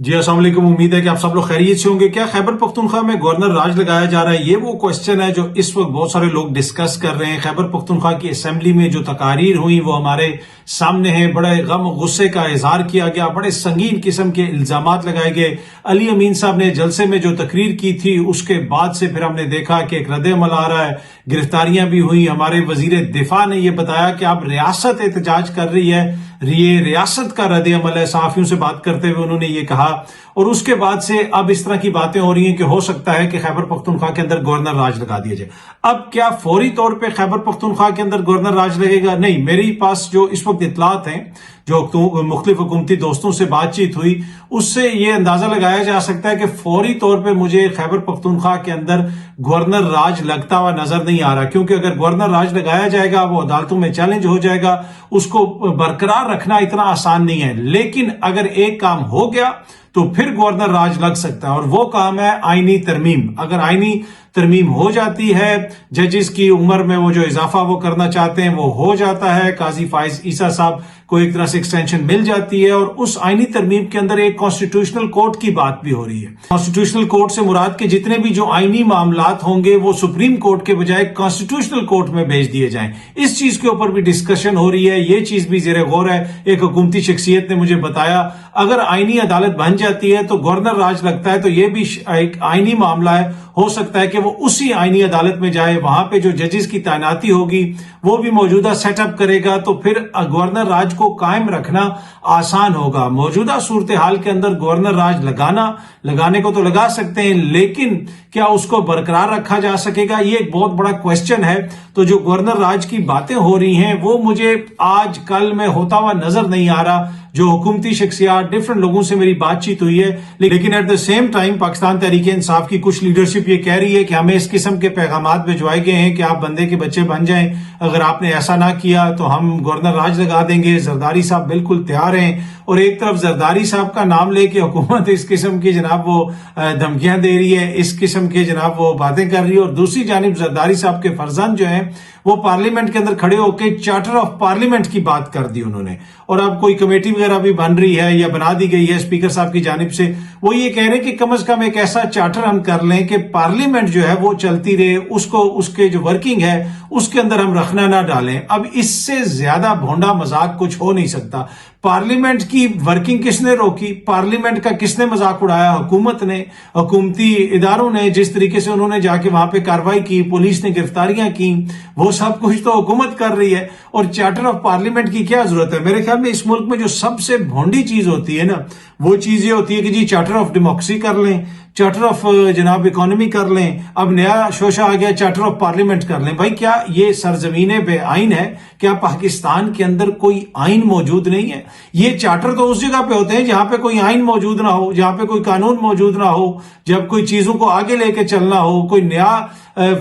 جی السلام علیکم، امید ہے کہ آپ سب لوگ خیریت سے ہوں گے۔ کیا خیبر پختونخوا میں گورنر راج لگایا جا رہا ہے؟ یہ وہ کوشچن ہے جو اس وقت بہت سارے لوگ ڈسکس کر رہے ہیں۔ خیبر پختونخوا کی اسمبلی میں جو تقاریر ہوئی وہ ہمارے سامنے ہیں۔ بڑے غم و غصے کا اظہار کیا گیا، بڑے سنگین قسم کے الزامات لگائے گئے۔ علی امین صاحب نے جلسے میں جو تقریر کی تھی اس کے بعد سے پھر ہم نے دیکھا کہ ایک رد عمل آ رہا ہے، گرفتاریاں بھی ہوئی۔ ہمارے وزیر دفاع نے یہ بتایا کہ اب ریاست احتجاج کر رہی ہے، یہ ریاست کا رد عمل ہے۔ صحافیوں سے بات کرتے ہوئے انہوں نے یہ کہا، اور اس کے بعد سے اب اس طرح کی باتیں ہو رہی ہیں کہ ہو سکتا ہے کہ خیبر پختونخوا کے اندر گورنر راج لگا دیا جائے۔ اب کیا فوری طور پہ خیبر پختونخوا کے اندر گورنر راج لگے گا؟ نہیں، میری پاس جو اس وقت اطلاعات ہیں، جو مختلف حکومتی دوستوں سے بات چیت ہوئی، اس سے یہ اندازہ لگایا جا سکتا ہے کہ فوری طور پہ مجھے خیبر پختونخوا کے اندر گورنر راج لگتا ہوا نظر نہیں آ رہا، کیونکہ اگر گورنر راج لگایا جائے گا وہ عدالتوں میں چیلنج ہو جائے گا، اس کو برقرار رکھنا اتنا آسان نہیں ہے۔ لیکن اگر ایک کام ہو گیا تو پھر گورنر راج لگ سکتا ہے، اور وہ کام ہے آئینی ترمیم۔ اگر آئینی ترمیم ہو جاتی ہے، ججز کی عمر میں وہ جو اضافہ وہ کرنا چاہتے ہیں وہ ہو جاتا ہے، قاضی فائز عیسیٰ صاحب کو ایک طرح سے ایکسٹینشن مل جاتی ہے، اور اس آئینی ترمیم کے اندر ایک کانسٹیٹیوشنل کورٹ کی بات بھی ہو رہی ہے۔ کانسٹیٹیوشنل کورٹ سے مراد کے جتنے بھی جو آئینی معاملات ہوں گے وہ سپریم کورٹ کے بجائے کانسٹیٹیوشنل کورٹ میں بھیج دیے جائیں۔ اس چیز کے اوپر بھی ڈسکشن ہو رہی ہے، یہ چیز بھی زیر غور ہے۔ ایک حکومتی شخصیت نے مجھے بتایا اگر آئینی عدالت بن جاتی ہے تو گورنر راج لگتا ہے تو یہ بھی ایک آئینی معاملہ ہے، ہو سکتا ہے کہ وہ اسی آئینی عدالت میں جائے، وہاں پہ جو ججز کی تعیناتی ہوگی وہ بھی موجودہ سیٹ اپ کرے گا، تو پھر گورنر راج کو قائم رکھنا آسان ہوگا۔ موجودہ صورتحال کے اندر گورنر راج لگانے کو تو لگا سکتے ہیں، لیکن کیا اس کو برقرار رکھا جا سکے گا؟ یہ ایک بہت بڑا کوشچن ہے۔ تو جو گورنر راج کی باتیں ہو رہی ہیں وہ مجھے آج کل میں ہوتا ہوا نظر نہیں آ رہا۔ جو حکومتی شخصیات، ڈفرنٹ لوگوں سے میری بات چیت ہوئی ہے، لیکن at the same time Pakistan Tehreek Insaf کی کچھ لیڈرشپ یہ کہہ رہی ہے کہ ہمیں اس قسم کے پیغامات بھجوائے گئے ہیں کہ آپ بندے کے بچے بن جائیں، اگر آپ نے ایسا نہ کیا تو ہم گورنر راج لگا دیں گے۔ زرداری صاحب بالکل تیار ہیں، اور ایک طرف زرداری صاحب کا نام لے کے حکومت اس قسم کی جناب وہ دھمکیاں دے رہی ہے، اس قسم کے جناب وہ باتیں کر رہی ہے، اور دوسری جانب زرداری صاحب کے فرزند جو ہیں وہ پارلیمنٹ کے اندر کھڑے ہو کے چارٹر آف پارلیمنٹ کی بات کر دی انہوں نے، اور اب کوئی کمیٹی وغیرہ بھی بن رہی ہے یا بنا دی گئی ہے اسپیکر صاحب کی جانب سے۔ وہ یہ کہہ رہے ہیں کہ کم از کم ایک ایسا چارٹر ہم کر لیں کہ پارلیمنٹ جو ہے وہ چلتی رہے، اس کے جو ورکنگ ہے اس کے اندر ہم رکھنا نہ ڈالیں۔ اب اس سے زیادہ بھونڈا مذاق کچھ ہو نہیں سکتا۔ پارلیمنٹ کی ورکنگ کس نے روکی؟ پارلیمنٹ کا کس نے مذاق اڑایا؟ حکومت نے، حکومتی اداروں نے، جس طریقے سے انہوں نے جا کے وہاں پہ کارروائی کی، پولیس نے گرفتاریاں کی، وہ سب کچھ تو حکومت کر رہی ہے، اور چارٹر آف پارلیمنٹ کی کیا ضرورت ہے؟ میرے خیال میں اس ملک میں جو سب سے بھونڈی چیز ہوتی ہے نا، وہ چیز یہ ہوتی ہے کہ جی چارٹر آف ڈیموکریسی کر لیں، چارٹر آف جناب اکانومی کر لیں، اب نیا شوشہ آ گیا چارٹر آف پارلیمنٹ کر لیں۔ بھائی کیا یہ سرزمین بے آئین ہے؟ کیا پاکستان کے اندر کوئی آئین موجود نہیں ہے؟ یہ چارٹر تو اس جگہ پہ ہوتے ہیں جہاں پہ کوئی آئین موجود نہ ہو، جہاں پہ کوئی قانون موجود نہ ہو، جب کوئی چیزوں کو آگے لے کے چلنا ہو، کوئی نیا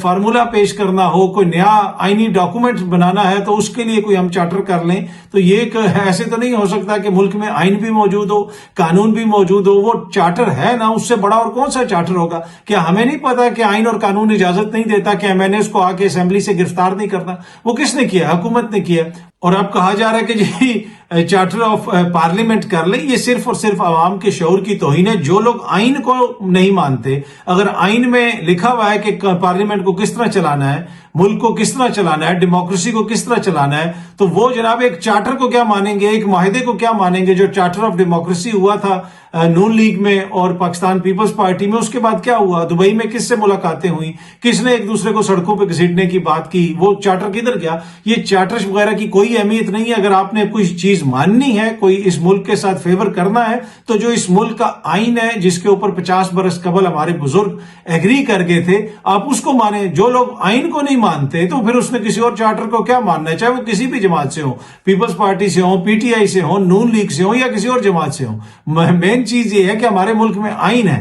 فارمولا پیش کرنا ہو، کوئی نیا آئینی ڈاکومنٹ بنانا ہے تو اس کے لیے کوئی ہم چارٹر کر لیں۔ تو یہ ایسے تو نہیں ہو سکتا کہ ملک میں آئین بھی موجود ہو، قانون بھی موجود ہو، وہ چارٹر ہے نا، اس سے بڑا اور کون سا چارٹر ہوگا؟ کیا ہمیں نہیں پتا کہ آئین اور قانون اجازت نہیں دیتا کہ ایم این ایز کو آ کے اسمبلی سے گرفتار نہیں کرنا؟ وہ کس نے کیا؟ حکومت نے کیا۔ اور اب کہا جا رہا ہے کہ جی چارٹر آف پارلیمنٹ کر لیں۔ یہ صرف اور صرف عوام کے شعور کی توہین ہے۔ جو لوگ آئین کو نہیں مانتے، اگر آئین میں لکھا ہوا ہے کہ پارلیمنٹ کو کس طرح چلانا ہے، ملک کو کس طرح چلانا ہے، ڈیموکریسی کو کس طرح چلانا ہے، تو وہ جناب ایک چارٹر کو کیا مانیں گے، ایک معاہدے کو کیا مانیں گے؟ جو چارٹر آف ڈیموکریسی ہوا تھا نون لیگ میں اور پاکستان پیپلز پارٹی میں، اس کے بعد کیا ہوا؟ دبئی میں کس سے ملاقاتیں ہوئیں، کس نے ایک دوسرے کو سڑکوں پہ گھسیٹنے کی بات کی، وہ چارٹر کدھر گیا؟ یہ چارٹر وغیرہ کی کوئی اہمیت نہیں ہے۔ اگر آپ نے کوئی چیز ماننی ہے، کوئی اس ملک کے ساتھ فیور کرنا ہے، تو جو اس ملک کا آئین ہے جس کے اوپر 50 برس قبل ہمارے بزرگ ایگری کر گئے تھے، آپ اس کو مانیں۔ جو لوگ آئین کو نہیں مانتے تو پھر اس نے کسی اور چارٹر کو کیا ماننا ہے، چاہے وہ کسی بھی جماعت سے ہو، پیپلز پارٹی سے ہو، پی ٹی آئی سے ہو، نون لیگ سے ہو، یا کسی اور جماعت سے ہو۔ مین چیز یہ ہے کہ ہمارے ملک میں آئین ہے،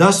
10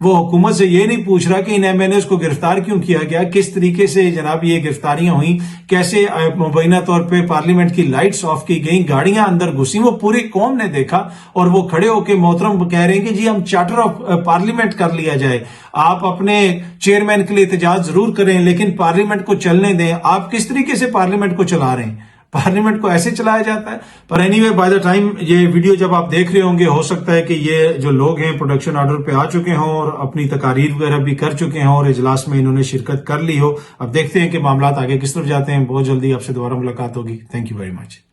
وہ حکومت سے یہ نہیں پوچھ رہا کہ ان MNAs کو گرفتار کیوں کیا گیا, کس طریقے سے جناب یہ گرفتاریاں ہوئیں, کیسے مبینہ طور پہ پارلیمنٹ کی لائٹس آف کی گئیں, گاڑیاں اندر گھسیں, وہ پوری قوم نے دیکھا اور وہ کھڑے ہو کے محترم کہہ رہے ہیں کہ جی ہم چارٹر آف پارلیمنٹ کر لیا جائے, آپ اپنے چیئرمین کے لیے احتجاج ضرور کریں لیکن پارلیمنٹ کو چلنے دیں. آپ کس طریقے سے پارلیمنٹ کو چلا رہے ہیں؟ پارلیمنٹ کو ایسے چلایا جاتا ہے. پر anyway by the time یہ ویڈیو جب آپ دیکھ رہے ہوں گے, ہو سکتا ہے کہ یہ جو لوگ ہیں پروڈکشن آرڈر پہ آ چکے ہوں اور اپنی تقاریر وغیرہ بھی کر چکے ہوں اور اجلاس میں انہوں نے شرکت کر لی ہو. اب دیکھتے ہیں کہ معاملات آگے کس طرف جاتے ہیں. بہت جلدی آپ سے دوبارہ ملاقات ہوگی. Thank you very much.